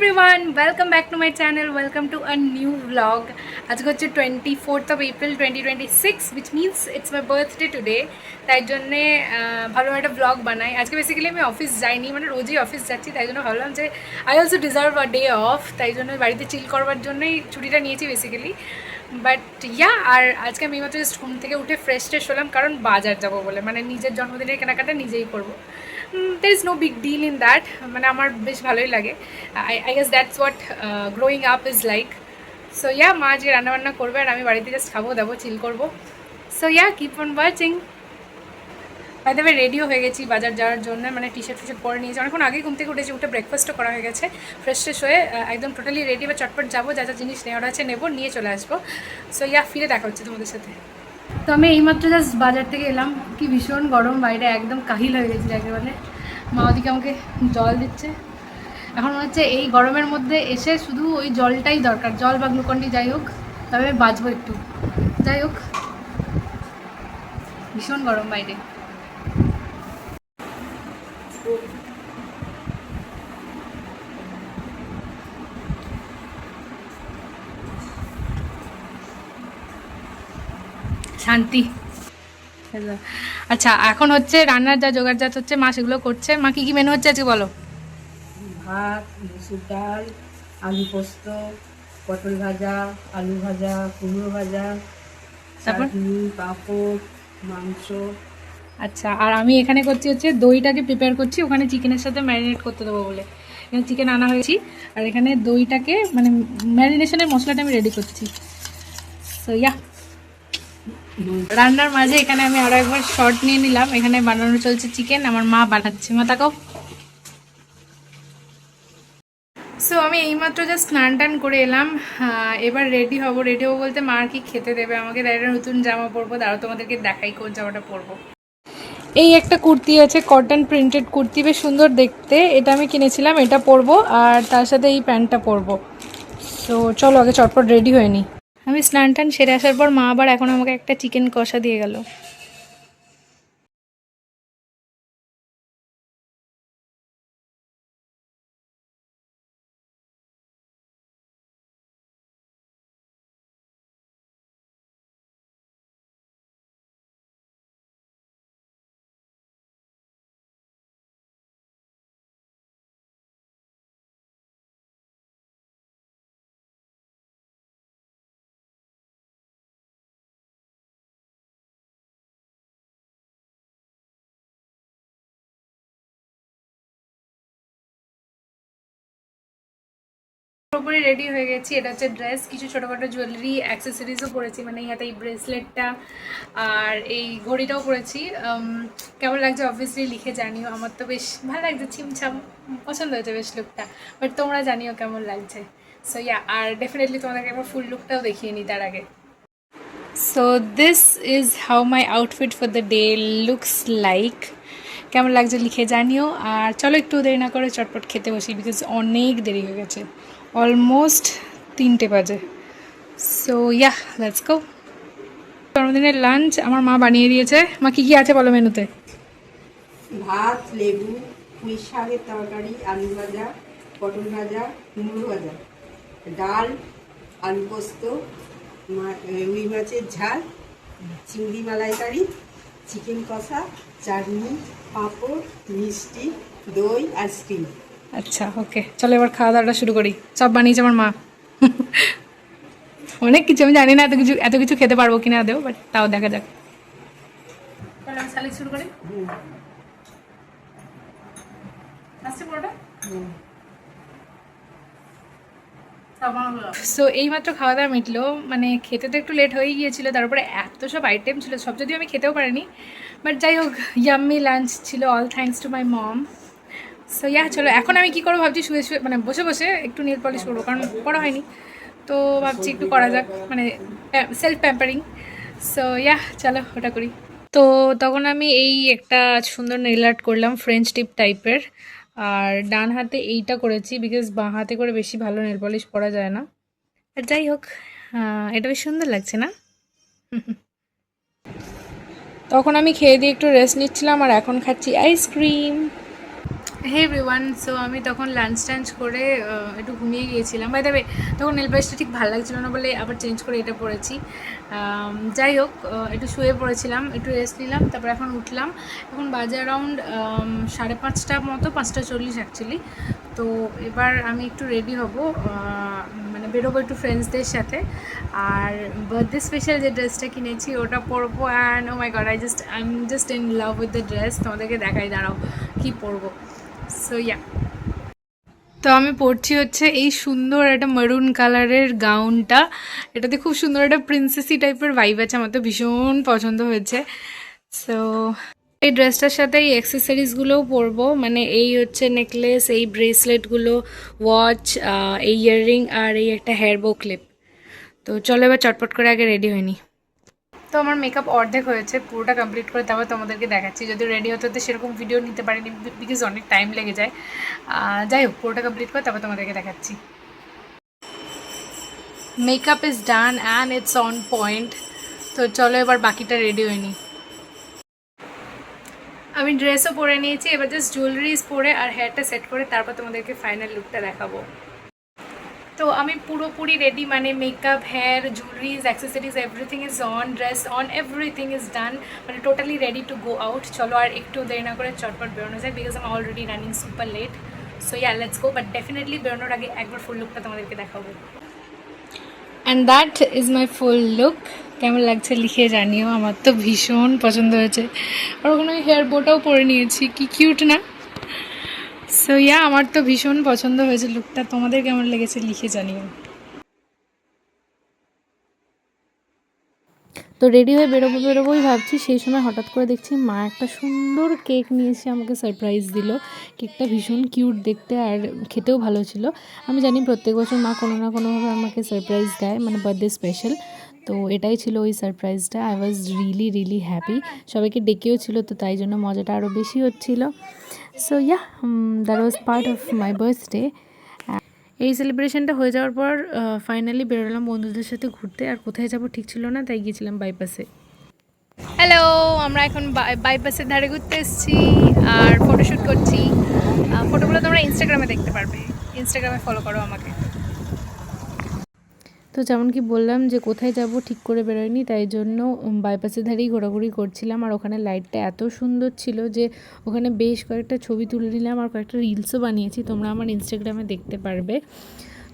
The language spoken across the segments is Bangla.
everyone, welcome back to my channel. Welcome to a new vlog. আজকে হচ্ছে 24th of April 2026, which means it's my birthday today. তাই জন্যে ভালো একটা ব্লগ বানাই। আজকে বেসিক্যালি আমি অফিস যাইনি, মানে রোজই অফিস যাচ্ছি, তাই জন্য ভাবলাম যে I also deserve a day of. তাই জন্য বাড়িতে চিল করবার জন্যই ছুটিটা নিয়েছি বেসিক্যালি। বাট ইয়া, আর আজকে আমি মাত্র জাস্ট ঘুম থেকে উঠে ফ্রেশ হলাম, কারণ বাজার যাবো বলে, মানে নিজের জন্মদিনের কেনাকাটা নিজেই করবো। there is no big deal in that, মানে আমার বেশ ভালোই লাগে। I guess that's what growing up is like. So yeah, মা আজকে রান্নাবান্না করবে আর আমি বাড়িতে জাস্ট খাবো দাবো, চিল করবো। So yeah, keep on watching. By the way, ready হয়ে গেছি বাজার যাওয়ার জন্য, মানে টি শার্ট পরে নিয়েছি। অনেকক্ষণ আগে ঘুম থেকে উঠেছি, উঠে ব্রেকফাস্টও করা হয়ে গেছে, ফ্রেশ হয়ে একদম টোটালি রেডি, বা চটপট যাবো, যা যা জিনিস নেওয়ার আছে নেবো, নিয়ে চলে আসবো। সো ইয়া, ফিরে দেখা হচ্ছে তোমাদের সাথে। তো আমি এইমাত্র জাস্ট বাজার থেকে এলাম, কি ভীষণ গরম বাইরে, একদম কাহিল হয়ে গেছি যাকে বলে। মা ওদিকে আমাকে জল দিচ্ছে। এখন মনে হচ্ছে এই গরমের মধ্যে এসে শুধু ওই জলটাই দরকার, জল বা গ্লুকন্ডি যাই হোক, তবে আমি বাঁচবো একটু। যাই হোক, ভীষণ গরম বাইরে। শান্তি। আচ্ছা, এখন হচ্ছে রান্নার যা জোগাড়জাত হচ্ছে, মা সেগুলো করছে। মা কি কি মেনু হচ্ছে আজকে বলো? ভাত, মসুর ডাল, আলু পোস্ত, পটল ভাজা, আলু ভাজা, কুমড়ো ভাজা, তারপর চাটনি, পাঁপড়, মাংস। আচ্ছা, আর আমি এখানে করছি হচ্ছে দইটাকে প্রিপেয়ার করছি, ওখানে চিকেনের সাথে ম্যারিনেট করতে দেবো বলে। এখানে চিকেন আনা হয়েছি, আর এখানে দইটাকে মানে ম্যারিনেশনের মশলাটা আমি রেডি করছি। সো ইয়া, রান্নার মাঝে এখানে আমি আরও একবার শর্ট নিয়ে নিলাম। এখানে বানানো চলছে চিকেন, আমার মা বানাচ্ছে। মা তাকাও। সো আমি এইমাত্র জাস্ট স্নান টান করে এলাম, এবার রেডি হবো বলতে মা আর কি খেতে দেবে আমাকে, তাই একটা নতুন জামা পরবো। দাঁড়াও তোমাদেরকে দেখাই কোন জামাটা পরবো। এই একটা কুর্তি আছে, কটন প্রিন্টেড কুর্তি, বেশ সুন্দর দেখতে। এটা আমি কিনেছিলাম, এটা পরবো, আর তার সাথে এই প্যান্টটা পরবো। সো চলো আগে চটপট রেডি হয়ে নিই। আমি স্নান টান সেরে আসার পর মা আবার এখন আমাকে একটা চিকেন কষা দিয়ে গেল। পুরোপুরি রেডি হয়ে গেছি। এটা হচ্ছে ড্রেস, কিছু ছোটোখাটো জুয়েলারি অ্যাক্সেসরিজও পরেছি, মানে এই হাতে এই ব্রেসলেটটা আর এই ঘড়িটাও পরেছি। কেমন লাগছে অবভিয়াসলি লিখে জানিও। আমার তো বেশ ভালো লাগছে, ছিমছাম, পছন্দ হয়েছে বেশ লুকটা। বাট তোমরা জানিও কেমন লাগছে। সো ইয়া, আর ডেফিনেটলি তোমাদেরকে একবার ফুল লুকটাও দেখিয়ে নিই তার আগে। So this is how my outfit for the day looks like. কেমন লাগছে লিখে জানিও। আর চলো একটু দেরি না করে চটপট খেতে বসি, বিকজ অনেক দেরি হয়ে গেছে, অলমোস্ট 3টে বাজে। সো ইয়া, লেটস গো। জন্মদিনের লাঞ্চ আমার মা বানিয়ে দিয়েছে। মা কী কী আছে বলো মেনুতে? ভাত, লেবু, পুঁই শাকের তরকারি, আলু ভাজা, পটল ভাজা, কুমড়ো ভাজা, ডাল, আলু পোস্ত, রুই মাছের ঝাল, চিংড়ি মালাইকারি, চিকেন কষা, চাটনি, পাঁপড়, মিষ্টি, দই, আইসক্রিম। আচ্ছা, ওকে, চলো এবার খাওয়া দাওয়াটা শুরু করি। সব বানিয়েছে আমার মা। অনেক কিছু, আমি জানি না এত কিছু খেতে পারবো কিনা দেও, বাট তাও দেখা যাক। শুরু করি। সো এইমাত্র খাওয়া দাওয়া মিটলো, মানে খেতে তো একটু লেট হয়ে গিয়েছিলো, তারপরে এত সব আইটেম ছিল, সব যদিও আমি খেতেও পারিনি, বাট যাই হোক, ইয়াম্মি লাঞ্চ ছিল, all thanks to my mom. So yeah, চলো এখন আমি কী করবো ভাবছি, শুয়ে মানে বসে একটু নেল পলিশ করবো, কারণ করা হয়নি। তো ভাবছি একটু করা যাক, মানে সেলফ প্যাম্পারিং। সো ইয়া, চলো ওটা করি। তো তখন আমি এই একটা সুন্দর নেল আর্ট করলাম, ফ্রেঞ্চ টিপ টাইপের। আর ডান হাতে এইটা করেছি, বিকজ বাঁ হাতে করে বেশি ভালো নেল পলিশ করা যায় না। আর যাই হোক, এটা বেশ সুন্দর লাগছে না? তখন আমি খেয়ে দিয়ে একটু রেস্ট নিচ্ছিলাম, আর এখন খাচ্ছি আইসক্রিম। হে এভরিওয়ান, সো আমি তখন লাঞ্চ টাঞ্চ করে একটু ঘুমিয়ে গিয়েছিলাম। বাই দ্য ওয়ে তখন নেল পালিশটা ঠিক ভালো লাগছিল না বলে আবার চেঞ্জ করে এটা পরেছি। যাই হোক, একটু শুয়ে পড়েছিলাম, একটু রেস্ট নিলাম, তারপর এখন উঠলাম। এখন বাজে অ্যারাউন্ড 5:30 মতো, 5:40 অ্যাকচুয়ালি। তো এবার আমি একটু রেডি হব, মানে বেরোবো একটু ফ্রেন্ডসদের সাথে। আর বার্থডে স্পেশাল যে ড্রেসটা কিনেছি ওটা পরবো। And oh my god, I am just in love with the dress. তোমাদেরকে দেখাই, দাঁড়াও কী পরবো। সো ইয়া, তো আমি পরছি হচ্ছে এই সুন্দর একটা মেরুন কালারের গাউনটা। এটাতে খুব সুন্দর একটা প্রিন্সেসি টাইপের ভাইব আছে, আমার তো ভীষণ পছন্দ হয়েছে। সো এই ড্রেসটার সাথে এই অ্যাক্সেসরিজগুলোও পরবো, মানে এই হচ্ছে নেকলেস, এই ব্রেসলেটগুলো, ওয়াচ, এই ইয়াররিং আর এই একটা হেয়ার বো ক্লিপ। তো চলো এবার চটপট করে আগে রেডি হয়নি। তো আমার মেকআপ অর্ধেক হয়েছে, পুরোটা কমপ্লিট করে তারপর তোমাদেরকে দেখাচ্ছি। যদি রেডি হতে হতে সেরকম ভিডিও নিতে পারিনি বিকজ অনেক টাইম লেগে যায়। যাই হোক, পুরোটা কমপ্লিট করে তারপর তোমাদেরকে দেখাচ্ছি। Makeup is done and it's on point. তো চলো এবার বাকিটা রেডি হয়নি। আমি ড্রেসও পরে নিয়েছি, এবার জাস্ট জুয়েলারিজ পরে আর হেয়ারটা সেট করে তারপর তোমাদেরকে ফাইনাল লুকটা দেখাবো। তো আমি পুরোপুরি রেডি, মানে makeup, hair, jewelleries, accessories, everything is on, dress on, everything is done, মানে totally ready to go out. চলো আর একটু দেরি না করে চটপট বেরোনো যায় বিকজ আমি already running super late. So yeah, let's go. But definitely বেরোনোর আগে একবার ফুল লুকটা তোমাদেরকে দেখাবো। And that is my full look. কেমন লাগছে লিখে জানিও, আমার তো ভীষণ পছন্দ হয়েছে। আর ওখানে আমি হেয়ার বোটাও পরে নিয়েছি, কি কিউট না? সো ইয়া, আমার তো ভীষণ পছন্দ হয়েছে লুকটা। তোমাদের কেমন লেগেছে লিখে জানিও। তো রেডি হয়ে বেরোবোই ভাবছি, সেই সময় হঠাৎ করে দেখছি মা একটা সুন্দর কেক নিয়ে এসে আমাকে সারপ্রাইজ দিল। কেকটা ভীষণ কিউট দেখতে আর খেতেও ভালো ছিল। আমি জানি প্রত্যেক বছর মা কোনো না কোনোভাবে আমাকে সারপ্রাইজ দেয়, মানে বার্থডে স্পেশাল। তো এটাই ছিল ওই সারপ্রাইজটা। I was really happy. সবাইকে ডেকেও ছিল, তো তাই জন্য মজাটা আরও বেশি হচ্ছিল। So yeah, that was part of my birthday. এই সেলিব্রেশনটা হয়ে যাওয়ার পর ফাইনালি বেরোলাম বন্ধুদের সাথে ঘুরতে। আর কোথায় যাব ঠিক ছিল না, তাই গিয়েছিলাম বাইপাসে। হ্যালো, আমরা এখন বাইপাসের ধারে ঘুরতে এসেছি আর ফটোশ্যুট করছি। ফটোগুলো তোমরা ইনস্টাগ্রামে দেখতে পারবে, ইনস্টাগ্রামে ফলো করো আমাকে। তো যেমন কি বললাম যে কোথায় যাব ঠিক করে বেরোয়নি, তাই জন্য বাইপাসের ধারেই ঘোরাঘুরি করছিলাম। আর ওখানে লাইটটা এত সুন্দর ছিল যে ওখানে বেশ কয়েকটা ছবি তুলে নিলাম আর কয়েকটা রিলসও বানিয়েছি, তোমরা আমার ইনস্টাগ্রামে দেখতে পারবে।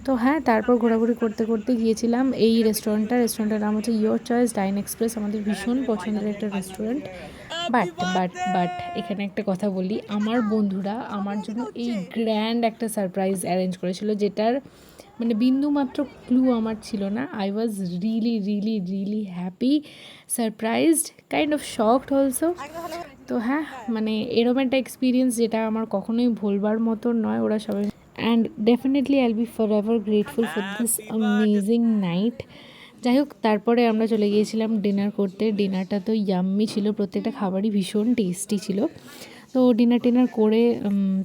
তো হ্যাঁ, তারপর ঘোরাঘুরি করতে করতে গিয়েছিলাম এই রেস্টুরেন্টটার নাম হচ্ছে ইয়োর চয়েস ডাইন এক্সপ্রেস। আমাদের ভীষণ পছন্দের একটা রেস্টুরেন্ট। বাট এখানে একটা কথা বলি, আমার বন্ধুরা আমার জন্য এই গ্র্যান্ড একটা সারপ্রাইজ অ্যারেঞ্জ করেছিল, যেটার মানে বিন্দুমাত্র ক্লু আমার ছিল না। I was really happy, surprised, kind of shocked also. তো হ্যাঁ, মানে এরকম একটা এক্সপিরিয়েন্স যেটা আমার কখনোই ভুলবার মতো নয়। ওরা সবাই, অ্যান্ড ডেফিনেটলি আইল B for ever grateful for this amazing night. যাই হোক, তারপরে আমরা চলে গিয়েছিলাম ডিনার করতে। ডিনারটা তো ইয়াম্মি ছিল, প্রত্যেকটা খাবারই ভীষণ টেস্টি ছিল। তো ডিনার করে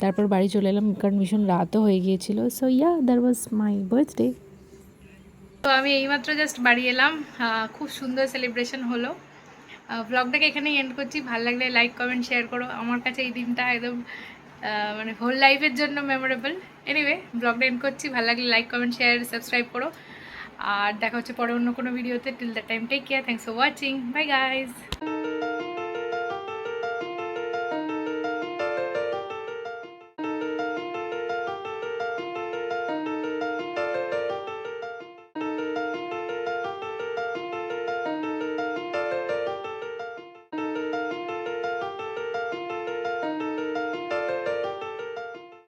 তারপর বাড়ি চলে এলাম, কারণ ভীষণ রাতও হয়ে গিয়েছিল। So yeah, that was my birthday. তো আমি এইমাত্র জাস্ট বাড়ি এলাম, খুব সুন্দর সেলিব্রেশন হলো। ব্লগটাকে এখানেই এন্ড করছি। ভালো লাগলে লাইক, কমেন্ট, শেয়ার করো। আমার কাছে এই দিনটা একদম মানে হোল লাইফের জন্য মেমোরেবল। এনিওয়ে, ব্লগটা এন্ড করছি। ভালো লাগলে লাইক, কমেন্ট, শেয়ার, সাবস্ক্রাইব করো। আর দেখা হচ্ছে পরে অন্য কোনো ভিডিওতে। Till that time, take care, thanks for watching, bye guys.